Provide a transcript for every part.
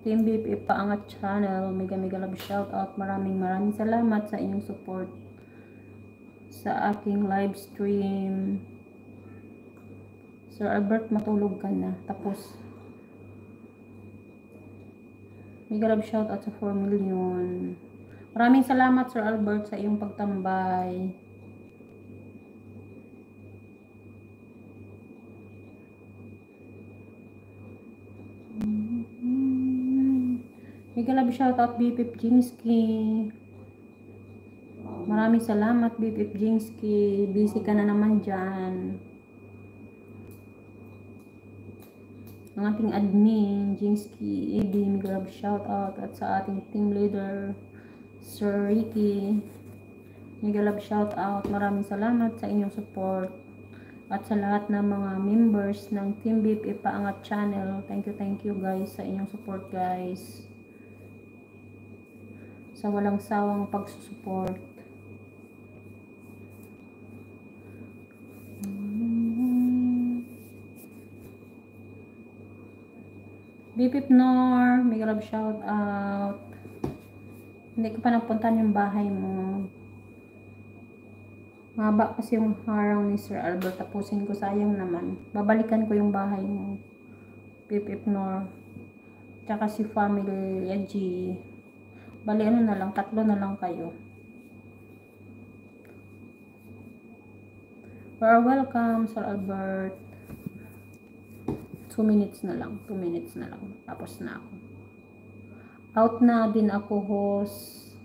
Team BFF Paangat Channel. Mega love shout out. Maraming salamat sa inyong support sa aking live stream. Sir Albert, matulog ka na. Tapos, mega love shout out sa 4 million. Maraming salamat Sir Albert sa iyong pagtambay. Mega love shout out BFF Jingski. Maraming salamat BFF Jingski. Busy ka na naman dyan. Ang ating admin Jingski ED, mega love shout out. At sa ating team leader Sir Ricky, mega love shout out. Maraming salamat sa inyong support. At sa lahat ng mga members ng Team BFF Paangat Channel, thank you guys sa inyong support guys. Sa walang sawang pagsusupport. BFF Nor, mega love shout out. Hindi ko pa napuntahan yung bahay mo. Mahaba kasi yung harang ni Sir Albert. Tapusin ko, sayang naman. Babalikan ko yung bahay mo. BFF Nor. Tsaka si Family Yaji. Bali ano na lang, 3 na lang kayo. You are welcome Sir Albert. 2 minutes na lang. 2 minutes na lang. Tapos na ako. Out na din ako host.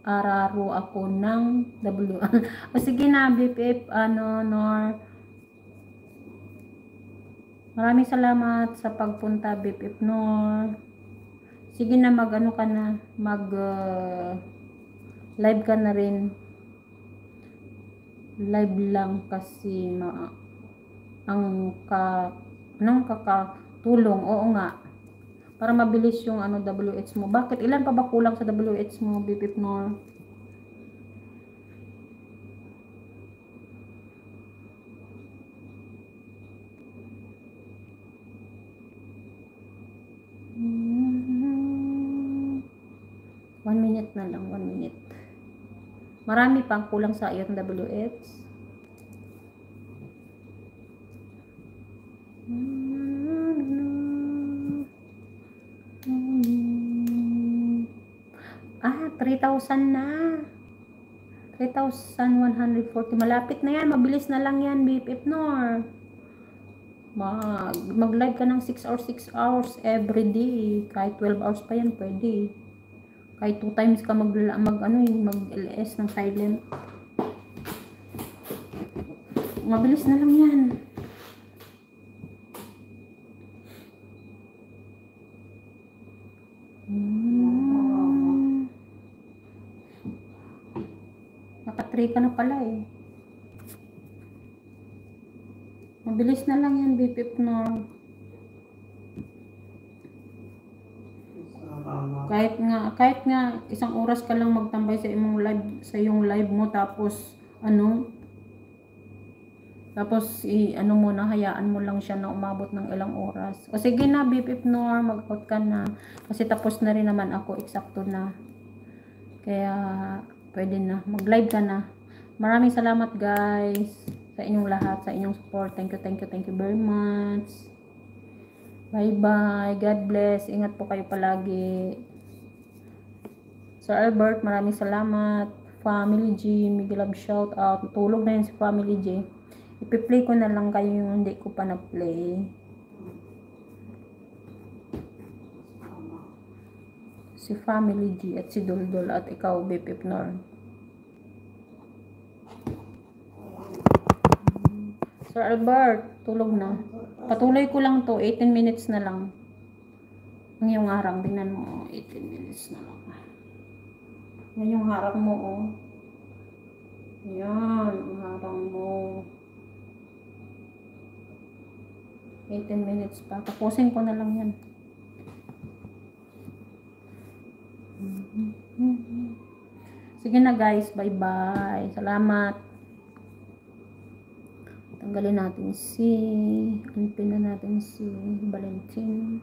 Araro ako ng W. O sige na, BFF, Nor. Maraming salamat sa pagpunta, BFF Nor. Sige na, ka na. Live ka na rin. Live lang kasi ang kakatulong. Oo nga. Para mabilis yung WH mo. Bakit? Ilan pa ba kulang sa WH mo, BFF Nor? One minute na lang. 1 minute. Marami pang kulang sa iyong WH. Ah, 3,000 na. 3,140. Malapit na yan. Mabilis na lang yan, BFF Nor. Mag-live ka ng 6 hours every day. Kahit 12 hours pa yan, pwede. Kahit 2 times ka mag-LS ng silent. Mabilis na lang yan. Naka-3 ka na pala eh. Mabilis na lang yan, BFF Nor. Kahit nga 1 oras ka lang magtambay sa iyong live mo, tapos hayaan mo lang siya na umabot ng ilang oras. O sige na, BFF Nor, mag-out ka na. Kasi tapos na rin naman ako, eksakto na. Kaya, pwede na. Mag-live ka na. Maraming salamat guys sa inyong lahat, sa inyong support. Thank you very much. Bye-bye. God bless. Ingat po kayo palagi. Sir Albert, maraming salamat. Family G, mega love shout out. Tulog na yun si Family G. Ipi-play ko na lang kayo yung hindi ko pa na-play. Si Family G at si Duldul at ikaw, BFF Nor. Sir Albert, tulog na. Patuloy ko lang to. 18 minutes na lang. Ang yung harang, tingnan mo. 18 minutes na lang. Yan yung harang mo, oh. Yan, ang harang mo. 18 minutes pa. Tapusin ko na lang yan. Sige na guys, bye-bye. Salamat. Tanggalin natin si, alipin na natin si Valentin.